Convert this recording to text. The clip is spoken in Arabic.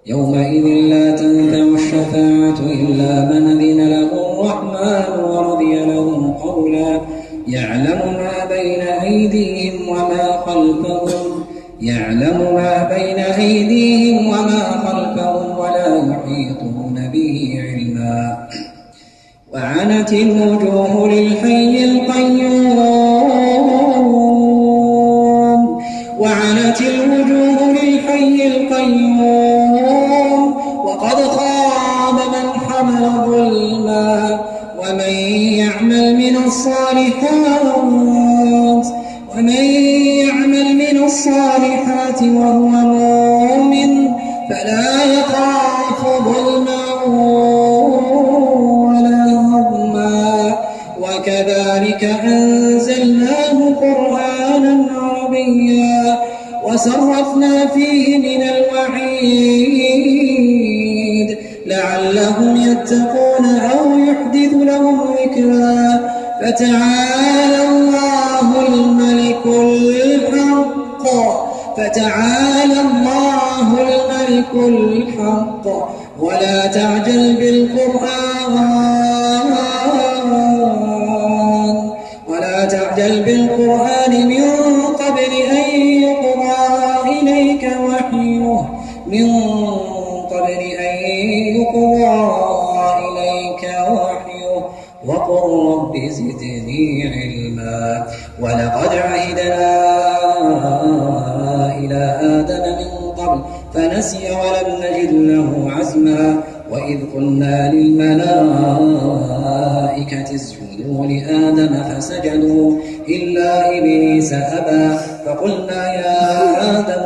يومئذ لا تنفع الشفاعة إلا من أذن له الرحمن ورضي له قولا يعلم ما بين أيديهم وما خلفهم ولا يحيطون به علما وعنت الوجوه للحي القيوم وقد خاب من حمل ظلما ومن يعمل من الصالحات وهو مؤمن فلا يخاف ظلما ولا هضما وكذلك أنزلناه قرآنا عربيا وصرفنا فيه من الوعيد لعلهم يتقون أو يحدث لهم ذكرا فتعالى الله الملك الحق ولا تعجل بالقرآن من قبل أن يقضى إليك وحيه وقل رب زدني علما ولقد عهدنا إلى آدم من قبل فنسي ولم نجد له عزما وإذ قلنا للملائكة اسجدوا لآدم فسجدوا إلا إبليس أبى فقلنا يا آدم